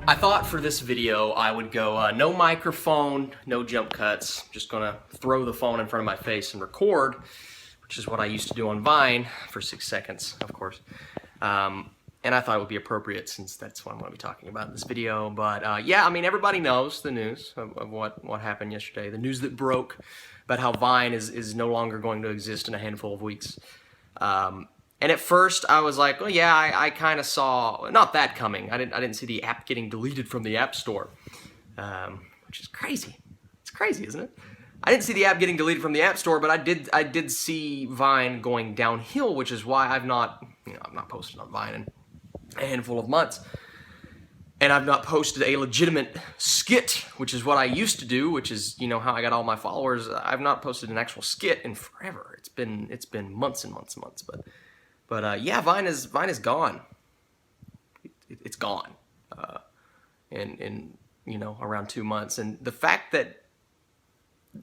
I thought for this video I would go no microphone, no jump cuts, just gonna throw the phone in front of my face and record, which is what I used to do on Vine for 6 seconds, of course. And I thought it would be appropriate since that's what I'm gonna be talking about in this video. But yeah, I mean, everybody knows the news of what happened yesterday, the news that broke about how Vine is no longer going to exist in a handful of weeks. And at first I was like, well, yeah, I kind of saw, not that coming. I didn't see the app getting deleted from the App Store, which is crazy. It's crazy, isn't it? I didn't see the app getting deleted from the App Store, but I did see Vine going downhill, which is why I've not posted on Vine in a handful of months. And I've not posted a legitimate skit, which is what I used to do, which is, you know, how I got all my followers. I've not posted an actual skit in forever. It's been months and months and months, but yeah, Vine is gone. It's gone, in you know, around 2 months. And the fact that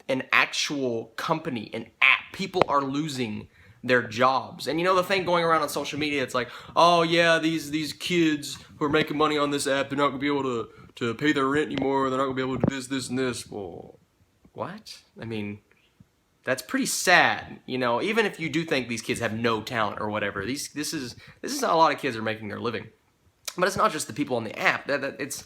an actual company, an app, people are losing their jobs. And you know, the thing going around on social media, it's like, oh yeah, these kids who are making money on this app, they're not gonna be able to pay their rent anymore. They're not gonna be able to do this and this. Well, what? I mean, that's pretty sad, you know. Even if you do think these kids have no talent or whatever, this is how a lot of kids are making their living. But it's not just the people on the app. It's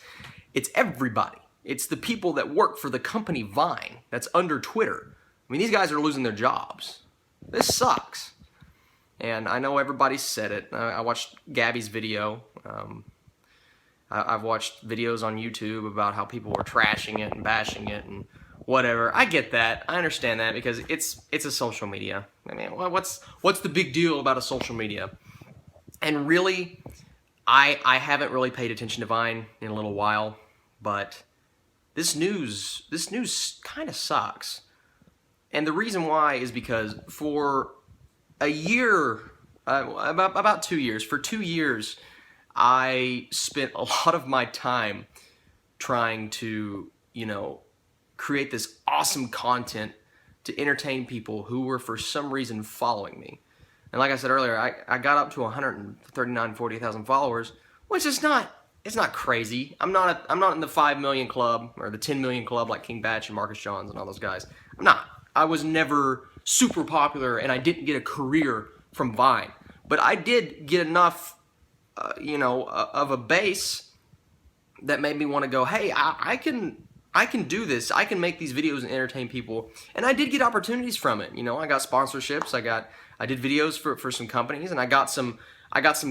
everybody. It's the people that work for the company Vine that's under Twitter. I mean, these guys are losing their jobs. This sucks. And I know everybody said it. I watched Gabby's video. I've watched videos on YouTube about how people were trashing it and bashing it and whatever. I get that. I understand that because it's a social media. I mean, what's the big deal about a social media? And really, I haven't really paid attention to Vine in a little while, but this news kind of sucks. And the reason why is because for a year, about 2 years, for 2 years, I spent a lot of my time trying to, you know, create this awesome content to entertain people who were for some reason following me. And like I said earlier, I got up to 40,000 followers, which is it's not crazy. I'm not in the 5 million club or the 10 million club like King Batch and Marcus Johns and all those guys. I'm not. I was never super popular, and I didn't get a career from Vine. But I did get enough, you know, of a base that made me want to go, hey, I can do this. I can make these videos and entertain people. And I did get opportunities from it. You know, I got sponsorships. I did videos for some companies, and I got some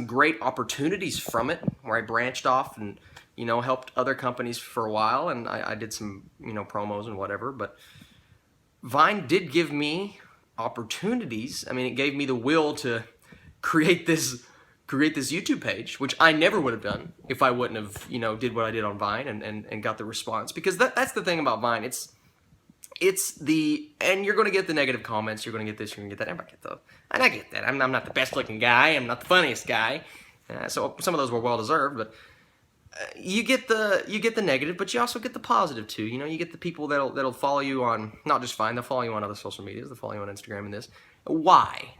great opportunities from it where I branched off and, you know, helped other companies for a while, and I did some, you know, promos and whatever. But Vine did give me opportunities. I mean, it gave me the will to create this YouTube page, which I never would have done if I wouldn't have, you know, did what I did on Vine and got the response. Because that's the thing about Vine. And you're going to get the negative comments. You're going to get this. You're going to get that. Everybody get those. And I get that. I'm not the best looking guy. I'm not the funniest guy. So some of those were well deserved, but you get the negative, but you also get the positive too. You know, you get the people that'll follow you on not just Vine, they'll follow you on other social medias, they'll follow you on Instagram and this. Why?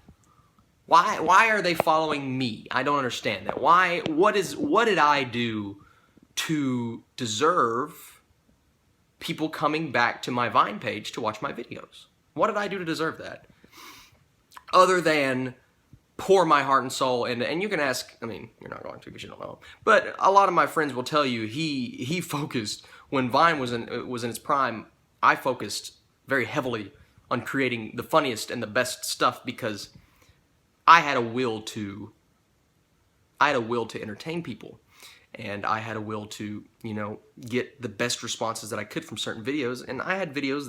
Why are they following me? I don't understand that. What did I do to deserve people coming back to my Vine page to watch my videos? What did I do to deserve that? Other than pour my heart and soul into, and you can ask, I mean, you're not going to because you don't know him, but a lot of my friends will tell you he focused, when Vine was in its prime, I focused very heavily on creating the funniest and the best stuff because I had a will to entertain people, and I had a will to, you know, get the best responses that I could from certain videos. And I had videos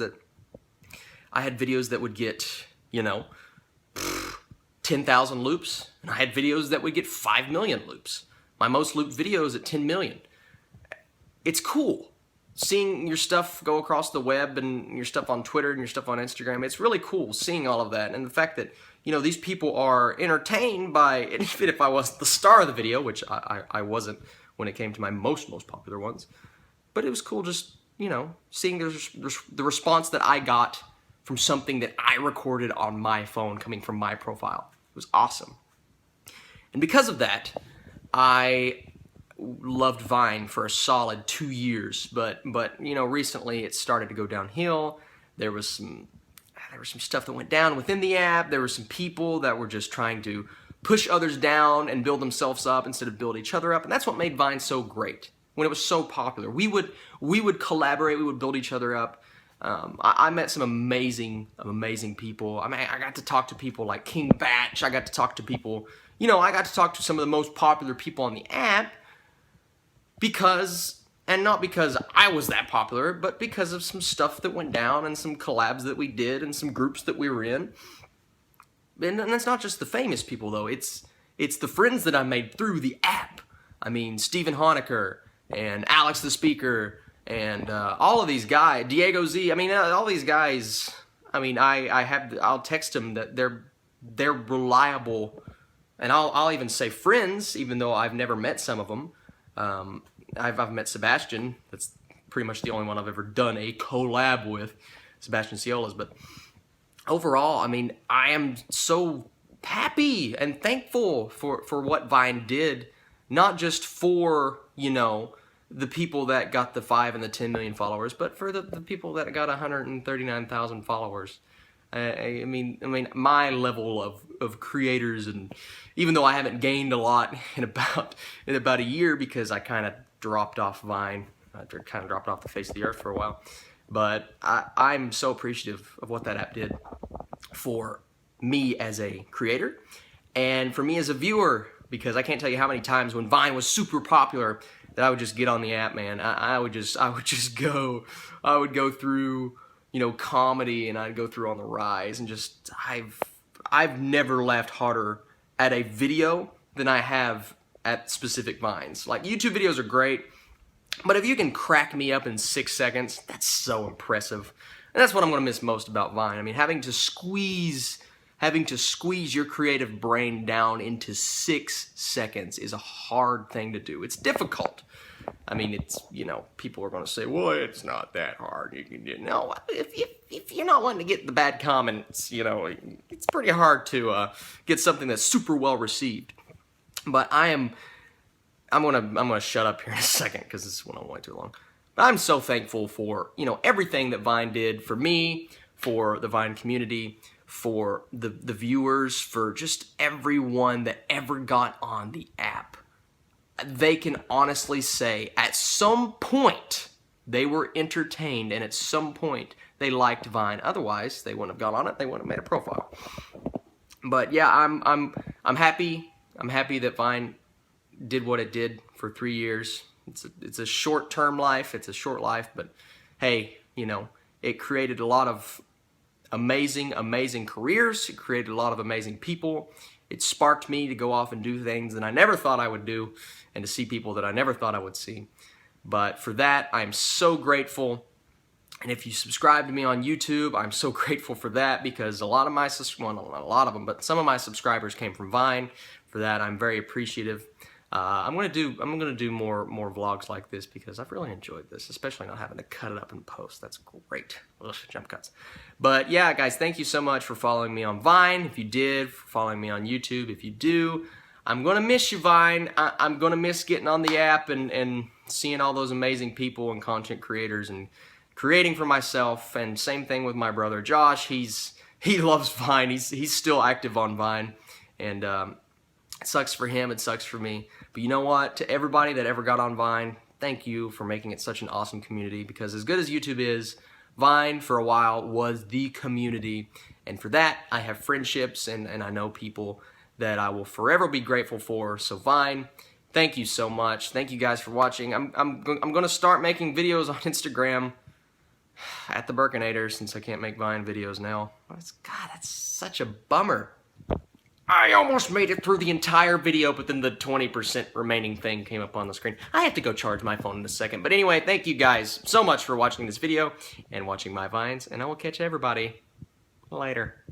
that would get, you know, 10,000 loops, and I had videos that would get 5 million loops. My most looped video is at 10 million. It's cool seeing your stuff go across the web and your stuff on Twitter and your stuff on Instagram. It's really cool seeing all of that, and the fact that, you know, these people are entertained by, and even if I wasn't the star of the video, which I wasn't when it came to my most popular ones, but it was cool just, you know, seeing the response that I got from something that I recorded on my phone coming from my profile. was awesome. And because of that, I loved Vine for a solid 2 years, but you know, recently it started to go downhill. There was some stuff that went down within the app. There were some people that were just trying to push others down and build themselves up instead of build each other up, and that's what made Vine so great. When it was so popular, we would collaborate, we would build each other up. I met some amazing people. I mean, I got to talk to people like King Batch. I got to talk to people, you know, I got to talk to some of the most popular people on the app because, and not because I was that popular, but because of some stuff that went down and some collabs that we did and some groups that we were in. And that's not just the famous people though. It's the friends that I made through the app. I mean, Stephen Honecker and Alex the Speaker and all of these guys, Diego Z. I mean, all these guys. I mean, I'll text them that they're reliable, and I'll even say friends, even though I've never met some of them. I've met Sebastian. That's pretty much the only one I've ever done a collab with, Sebastian Ciola's. But overall, I mean, I am so happy and thankful for what Vine did, not just for, you know, the people that got the 5 and the 10 million followers, but for the people that got 139,000 followers. I mean, my level of creators, and even though I haven't gained a lot in about a year because I kind of dropped off Vine, I kind of dropped off the face of the earth for a while, but I'm so appreciative of what that app did for me as a creator and for me as a viewer, because I can't tell you how many times when Vine was super popular that I would just get on the app, man. I would go through, you know, comedy, and I'd go through On the Rise, and just I've never laughed harder at a video than I have at specific Vines. Like, YouTube videos are great, but if you can crack me up in 6 seconds, that's so impressive. And that's what I'm gonna miss most about Vine. I mean, having to squeeze your creative brain down into 6 seconds is a hard thing to do. It's difficult. I mean, it's, you know, people are going to say, well, it's not that hard. You can do, no, if you're not wanting to get the bad comments, you know, it's pretty hard to get something that's super well received. But I'm gonna shut up here in a second because this went on way too long. But I'm so thankful for, you know, everything that Vine did for me, for the Vine community, for the viewers, for just everyone that ever got on the app. They can honestly say at some point they were entertained, and at some point they liked Vine. Otherwise, they wouldn't have got on it. They wouldn't have made a profile. But yeah, I'm happy. I'm happy that Vine did what it did for 3 years. It's a short-term life. It's a short life, but hey, you know, it created a lot of amazing careers. It created a lot of amazing people. It sparked me to go off and do things that I never thought I would do, and to see people that I never thought I would see. But for that, I'm so grateful. And if you subscribe to me on YouTube, I'm so grateful for that, because a lot of my, well, not a lot of them, but some of my subscribers came from Vine. For that, I'm very appreciative. I'm gonna do more vlogs like this, because I've really enjoyed this, especially not having to cut it up and post. That's great. Ugh, jump cuts. But yeah, guys, thank you so much for following me on Vine. If you did, for following me on YouTube. If you do, I'm gonna miss you, Vine. I'm gonna miss getting on the app and seeing all those amazing people and content creators and creating for myself. And same thing with my brother Josh. He loves Vine. He's still active on Vine, and it sucks for him. It sucks for me. But you know what? To everybody that ever got on Vine, thank you for making it such an awesome community, because as good as YouTube is, Vine for a while was the community. And for that, I have friendships and I know people that I will forever be grateful for. So Vine, thank you so much. Thank you guys for watching. I'm going to start making videos on Instagram at the Burkenator, since I can't make Vine videos now. God, that's such a bummer. I almost made it through the entire video, but then the 20% remaining thing came up on the screen. I have to go charge my phone in a second. But anyway, thank you guys so much for watching this video and watching my Vines, and I will catch everybody later.